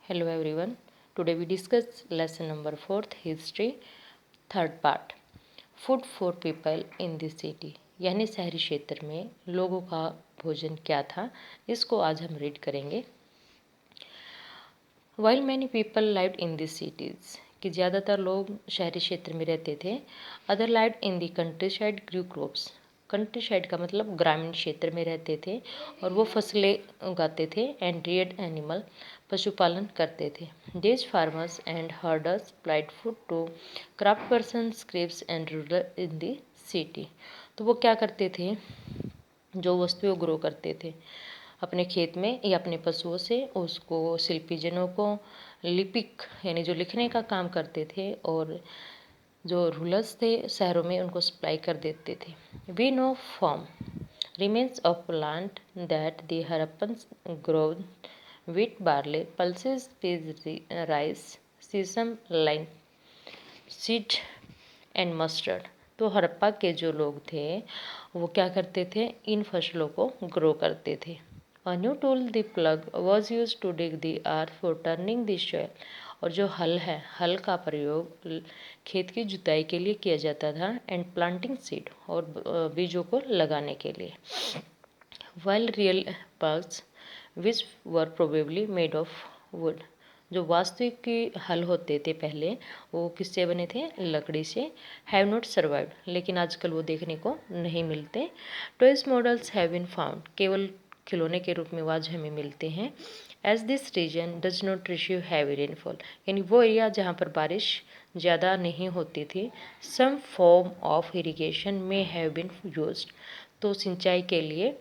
Hello everyone. Today we discuss lesson number 4th history third part food for people in the city यानी शहरी क्षेत्र में लोगों का भोजन क्या था इसको आज हम रीड करेंगे। While many people lived in the cities कि ज़्यादातर लोग शहरी क्षेत्र में रहते थे, other lived in the countryside grew crops। Country side का मतलब ग्रामीण क्षेत्र में रहते थे और वो फसलें उगाते थे एंड रियर्ड एनिमल पशुपालन करते थे। These farmers and herders plied food to craft person scribes and rulers in the city. तो वो क्या करते थे, जो वस्तुएं ग्रो करते थे अपने खेत में या अपने पशुओं से, उसको शिल्पीजनों को लिपिक यानी जो लिखने का काम करते थे और जो रूलर्स थे शहरों में उनको सप्लाई कर देते थे। We know from remains of plant that the Harappans grown wheat, barley, pulses, peas, rice, sesame, linseed and mustard. तो हड़प्पा के जो लोग थे वो क्या करते थे, इन फसलों को ग्रो करते थे। A new tool, the plug, was used to dig the earth for turning the soil। और जो हल है, हल का प्रयोग खेत की जुताई के लिए किया जाता था एंड प्लांटिंग सीड और बीजों को लगाने के लिए। While real plugs which were probably made of wood, जो वास्तविक की हल होते थे पहले वो किससे बने थे, लकड़ी से। हैव नॉट सर्वाइव्ड, लेकिन आजकल वो देखने को नहीं मिलते। Toys models have been found, केवल खिलौने के रूप में वो आज हमें मिलते हैं। As this region does not receive heavy rainfall, यानी वो एरिया जहाँ पर बारिश ज़्यादा नहीं होती थी। सम फॉर्म ऑफ इरिगेशन में हैव बीन यूज्ड, तो सिंचाई के लिए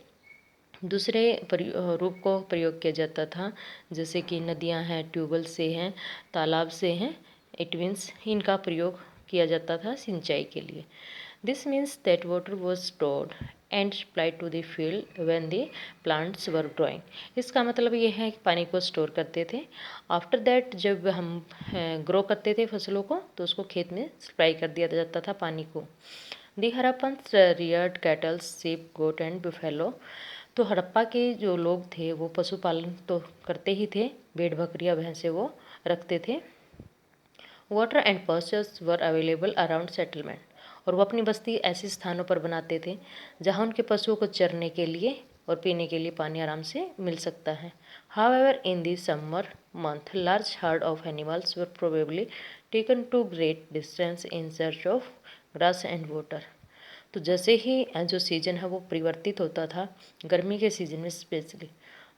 दूसरे रूप को प्रयोग किया जाता था, जैसे कि नदियां हैं, ट्यूबवेल से हैं, तालाब से हैं, इट मीन्स इनका प्रयोग किया जाता था सिंचाई के लिए। This means that water was stored and supplied to the field when the plants were growing. इसका मतलब ये है कि पानी को स्टोर करते थे। आफ्टर दैट जब हम ग्रो करते थे फसलों को तो उसको खेत में सप्लाई कर दिया जाता था पानी को। The Harappans reared cattle, sheep, goat and buffalo. तो हड़प्पा के जो लोग थे वो पशुपालन तो करते ही थे, भेड़ बकरियां भैंसे वो रखते थे। Water and postures were available around settlement, और वो अपनी बस्ती ऐसे स्थानों पर बनाते थे जहां उनके पशुओं को चरने के लिए और पीने के लिए पानी आराम से मिल सकता है। However in the summer month large herd of animals were probably taken to great distance in search of grass and water. तो जैसे ही जो सीज़न है वो परिवर्तित होता था, गर्मी के सीज़न में स्पेशली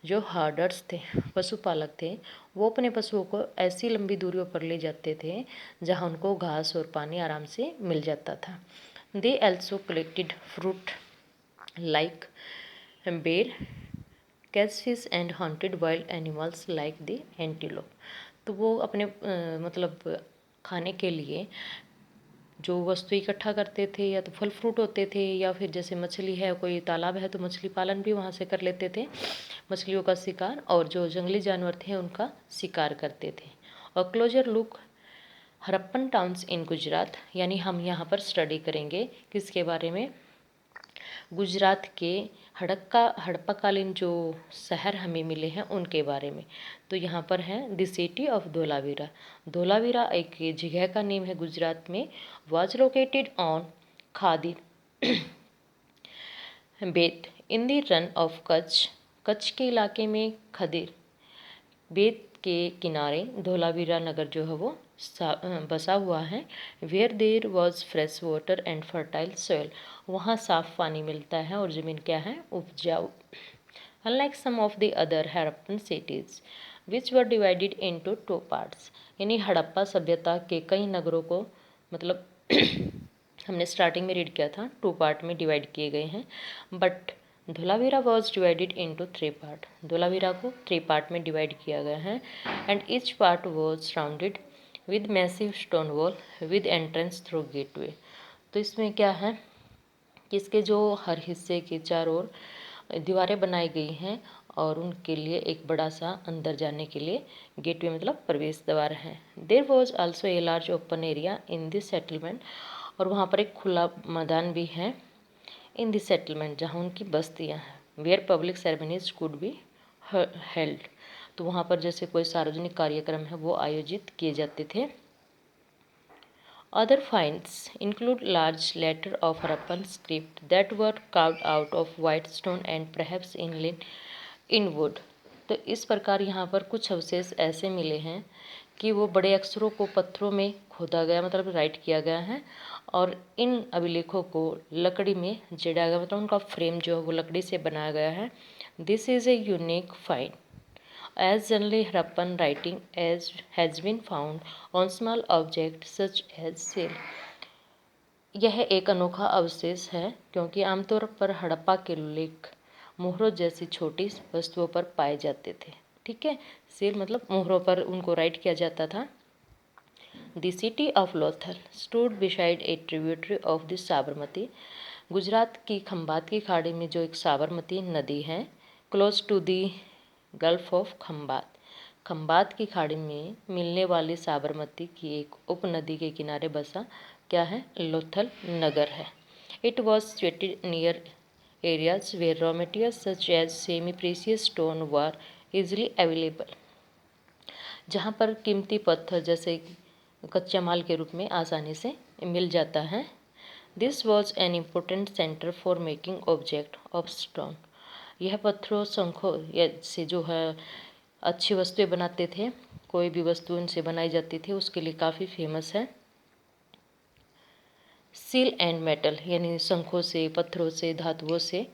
जो हार्डर्स थे, पशुपालक थे, वो अपने पशुओं को ऐसी लंबी दूरियों पर ले जाते थे जहाँ उनको घास और पानी आराम से मिल जाता था। They also collected fruit like ber, catch fish and hunted wild animals like the antelope. तो वो अपने मतलब खाने के लिए जो वस्तु इकट्ठा करते थे, या तो फल फ्रूट होते थे या फिर जैसे मछली है, कोई तालाब है तो मछली पालन भी वहाँ से कर लेते थे, मछलियों का शिकार, और जो जंगली जानवर थे उनका शिकार करते थे। और closure look Harappan towns in Gujarat, यानी हम यहाँ पर स्टडी करेंगे किसके बारे में, गुजरात के हड़प्पाकालीन जो शहर हमें मिले हैं उनके बारे में। तो यहाँ पर है the city of Dholavira. Dholavira एक जगह का नेम है गुजरात में। Was located on Khadir Bet in the Rann of Kutch. Kutch के इलाके में खदीर बेत के किनारे धोलावीरा नगर जो है वो बसा हुआ है। Where there was fresh water and fertile soil, वहाँ साफ पानी मिलता है और ज़मीन क्या है, उपजाऊ। Unlike some of the other Harappan cities which were divided into two parts, यानी हड़प्पा सभ्यता के कई नगरों को मतलब हमने स्टार्टिंग में रीड किया था, टू पार्ट में डिवाइड किए गए हैं। But Dholavira was divided into three part, Dholavira को थ्री पार्ट में डिवाइड किया गया है। And each part was surrounded with massive stone wall with entrance through gateway. तो इसमें क्या है कि इसके जो हर हिस्से के चारों ओर दीवारें बनाई गई हैं और उनके लिए एक बड़ा सा अंदर जाने के लिए गेटवे मतलब प्रवेश द्वार है। There was also a large open area in this settlement, और वहाँ पर एक खुला मैदान भी है इन दिस सेटलमेंट जहाँ उनकी बस्तियाँ हैं। Where public ceremonies could be held, तो वहाँ पर जैसे कोई सार्वजनिक कार्यक्रम है वो आयोजित किए जाते थे। Other finds include large letters of Harappan script that were carved out of white stone and perhaps in wood। तो इस प्रकार यहाँ पर कुछ अवशेष ऐसे मिले हैं कि वो बड़े अक्षरों को पत्थरों में खोदा गया, मतलब राइट किया गया है, और इन अभिलेखों को लकड़ी में जड़ा गया, मतलब उनका फ्रेम जो है वो लकड़ी से बनाया गया है। This is a unique find as generally Harappan writing has been found on small objects such as seal। यह एक अनोखा अवशेष है क्योंकि आमतौर पर हड़प्पा के लेख मोहरों जैसी छोटी वस्तुओं पर पाए जाते थे। ठीक है, सील मतलब मोहरों पर उनको राइट किया जाता था। The city of Lothal stood beside a tributary of the Sabarmati. Gujarat की खंबात की खाड़ी में जो एक साबरमती नदी है, close to the gulf of Khambhat, Khambhat की खाड़ी में मिलने वाली साबरमती की एक उपनदी के किनारे बसा क्या है, लोथल नगर है। It was situated near areas where raw materials such as semi precious stone were easily available, जहाँ पर कीमती पत्थर जैसे कच्चा माल के रूप में आसानी से मिल जाता है। This was an important centre for making object of stone. यह पत्थरों शंखों से जो है अच्छी वस्तुएं बनाते थे, कोई भी वस्तु इनसे बनाई जाती थी उसके लिए काफ़ी फेमस है। सील एंड मेटल यानी शंखों से, पत्थरों से, धातुओं से।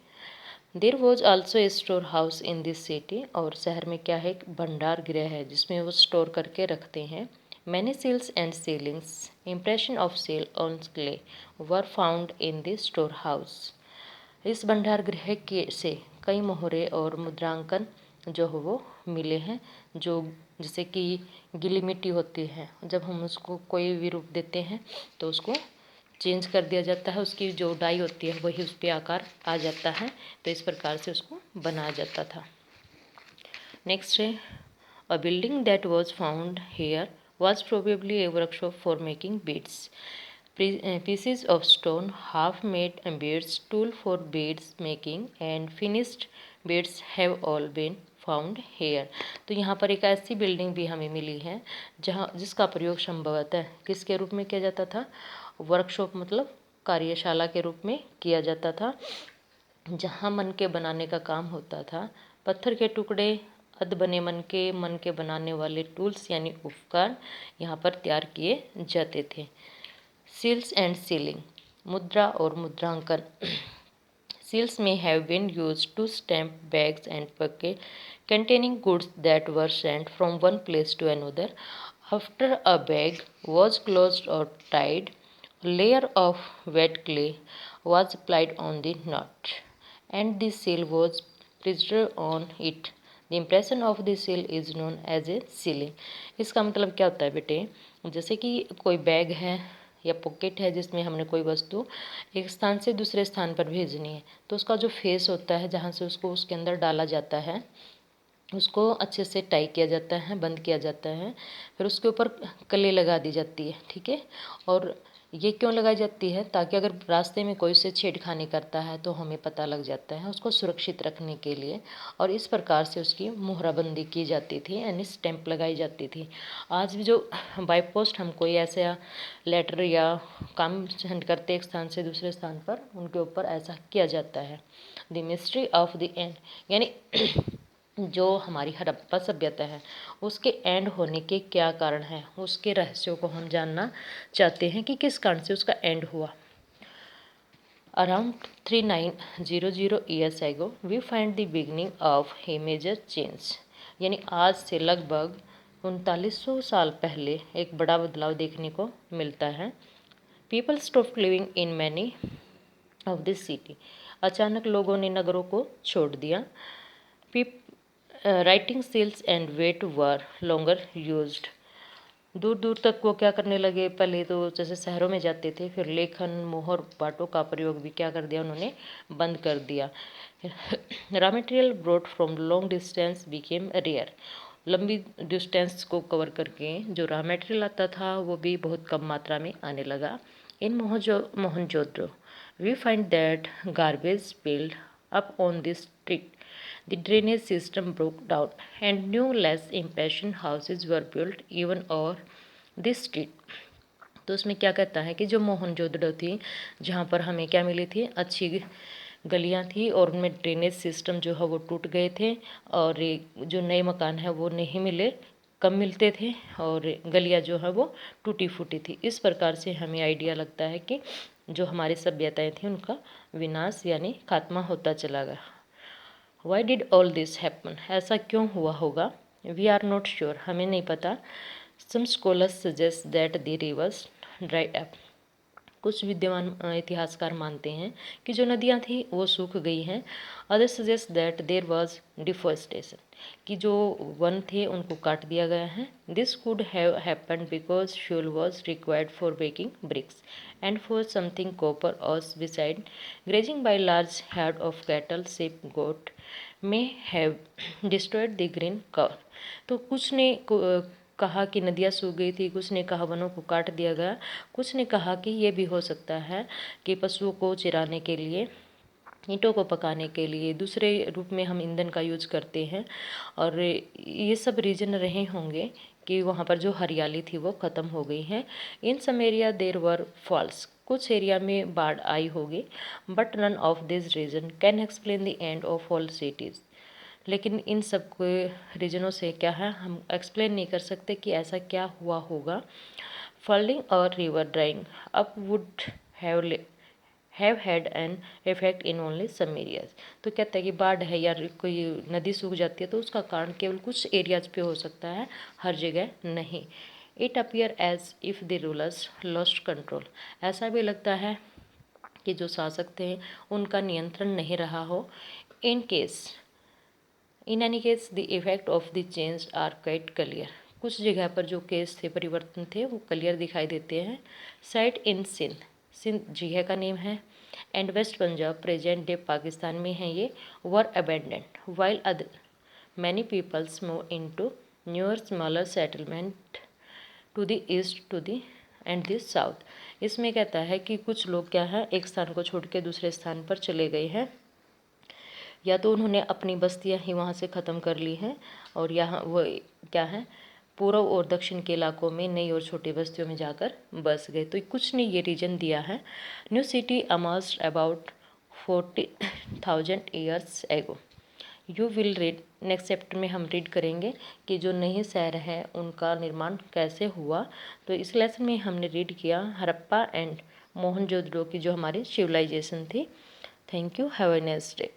There was also A store house in this city, और शहर में क्या है, एक भंडार गृह है जिसमें वो स्टोर करके रखते हैं। Many seals and sealings impression of seal on clay were found in this store house. इस भंडार गृह के से कई मोहरे और मुद्रांकन जो है वो मिले हैं, जो जैसे कि गीली मिट्टी होती है, जब हम उसको कोई भी रूप देते हैं तो उसको चेंज कर दिया जाता है, उसकी जो डाई होती है वही उस पर आकार आ जाता है, तो इस प्रकार से उसको बनाया जाता था। नेक्स्ट है, a building that was found here was probably a workshop for making beads. Pieces of stone, half-made beads, tool for beads making and finished beads have all been found here. तो यहाँ पर एक ऐसी building भी हमें मिली है जहाँ जिसका प्रयोग संभवतः किसके रूप में किया जाता था, वर्कशॉप मतलब कार्यशाला के रूप में किया जाता था, जहाँ मन के बनाने का काम होता था। पत्थर के टुकड़े, अध बने मन के बनाने वाले टूल्स यानी उपकरण यहाँ पर तैयार किए जाते थे। सील्स एंड सीलिंग, मुद्रा और मुद्रांकन। सील्स में have been used to stamp bags and packet containing goods that were sent from one place to another. After a bag was closed or tied, a layer of wet clay was applied on the knot, and the seal was preserved on it. The impression of the seal is known as a sealing। इसका मतलब क्या होता है बेटे, जैसे कि कोई bag है या पॉकेट है जिसमें हमने कोई वस्तु एक स्थान से दूसरे स्थान पर भेजनी है, तो उसका जो फेस होता है जहाँ से उसको उसके अंदर डाला जाता है उसको अच्छे से टाई किया जाता है, बंद किया जाता है, फिर उसके ऊपर कले लगा दी जाती है। ठीक है, और ये क्यों लगाई जाती है, ताकि अगर रास्ते में कोई उसे छेड़खानी करता है तो हमें पता लग जाता है, उसको सुरक्षित रखने के लिए। और इस प्रकार से उसकी मुहराबंदी की जाती थी, यानी स्टैंप लगाई जाती थी। आज भी जो बाई पोस्ट हम कोई ऐसा लेटर या काम सेंड करते एक स्थान से दूसरे स्थान पर, उनके ऊपर ऐसा किया जाता है। The mystery of the end, यानी जो हमारी हड़प्पा सभ्यता है उसके एंड होने के क्या कारण हैं, उसके रहस्यों को हम जानना चाहते हैं कि किस कारण से उसका एंड हुआ। Around 3900 years ago we find the beginning of a major change, यानी आज से लगभग 3900 साल पहले एक बड़ा बदलाव देखने को मिलता है। People stop living in many of this city, अचानक लोगों ने नगरों को छोड़ दिया। Writing seals and weight were longer used, दूर दूर तक वो क्या करने लगे, पहले तो जैसे शहरों में जाते थे, फिर लेखन, मोहर, बाटों का प्रयोग भी क्या कर दिया उन्होंने, बंद कर दिया। Raw material brought from long distance became rare, लंबी डिस्टेंस को कवर करके जो रॉ मटेरियल आता था वो भी बहुत कम मात्रा में आने लगा। In Mohenjodaro we find that garbage spilled up on this street, The drainage system broke down and new less impatient houses were built even over this street. तो उसमें क्या कहता है कि जो मोहनजोदड़ो थी, जहाँ पर हमें क्या मिली थी, अच्छी गलियाँ थी और उनमें ड्रेनेज सिस्टम जो है वो टूट गए थे और जो नए मकान है वो नहीं मिले, कम मिलते थे और गलियाँ जो है वो टूटी फूटी थी। इस प्रकार से हमें आइडिया लगता है कि जो हमारी सभ्यताएं थी उनका विनाश यानी खात्मा होता चला गया। Why did all this happen, ऐसा क्यों हुआ होगा? वी आर नॉट श्योर, हमें नहीं पता। Some scholars suggest that the rivers dried up, कुछ विद्यमान इतिहासकार मानते हैं कि जो नदियाँ थी वो सूख गई हैं। Other suggest that there was deforestation, कि जो वन थे उनको काट दिया गया है। This could have happened because fuel was required for baking bricks and for something copper ores besides grazing by large herd of cattle sheep goat may have destroyed the green cover. तो कुछ ने कहा कि नदियाँ सूख गई थी, कुछ ने कहा वनों को काट दिया गया, कुछ ने कहा कि ये भी हो सकता है कि पशुओं को चराने के लिए, ईंटों को पकाने के लिए दूसरे रूप में हम ईंधन का यूज करते हैं और ये सब रीजन रहे होंगे कि वहाँ पर जो हरियाली थी वो ख़त्म हो गई है। In some area there were falls, कुछ एरिया में बाढ़ आई होगी, but none of this reason can explain the end of all cities, लेकिन इन सब रीजनों से क्या है हम एक्सप्लेन नहीं कर सकते कि ऐसा क्या हुआ होगा। फॉल्डिंग और river drying up would have had an effect in only some areas. तो कहता है कि बाढ़ है या कोई नदी सूख जाती है तो उसका कारण केवल कुछ एरियाज पे हो सकता है, हर जगह नहीं। It appear as if the rulers lost control, ऐसा भी लगता है कि जो शासक थे उनका नियंत्रण नहीं रहा हो। In any case the effect of the change are quite clear, कुछ जगह पर जो केस थे, परिवर्तन थे, वो क्लियर दिखाई देते हैं। साइट इन सिंध, सिंध जगह का नेम है, and west Punjab present day Pakistan में है ये, were abundant while other many peoples move in to newer smaller settlement to the east to the and the south. इसमें कहता है कि कुछ लोग क्या है एक स्थान को छोड़ के दूसरे स्थान पर चले गए हैं, या तो उन्होंने अपनी बस्तियां ही वहाँ से ख़त्म कर ली हैं और यहाँ वो क्या है पूर्व और दक्षिण के इलाकों में नई और छोटी बस्तियों में जाकर बस गए। तो कुछ ने ये रीजन दिया है। New city emerged about 40,000 years ago. You will read, next chapter में हम रीड करेंगे कि जो नए शहर हैं उनका निर्माण कैसे हुआ। तो इस लेसन में हमने रीड किया हड़प्पा एंड मोहनजोदड़ो की जो हमारी सिविलाइजेशन थी। Thank you, have a nice day.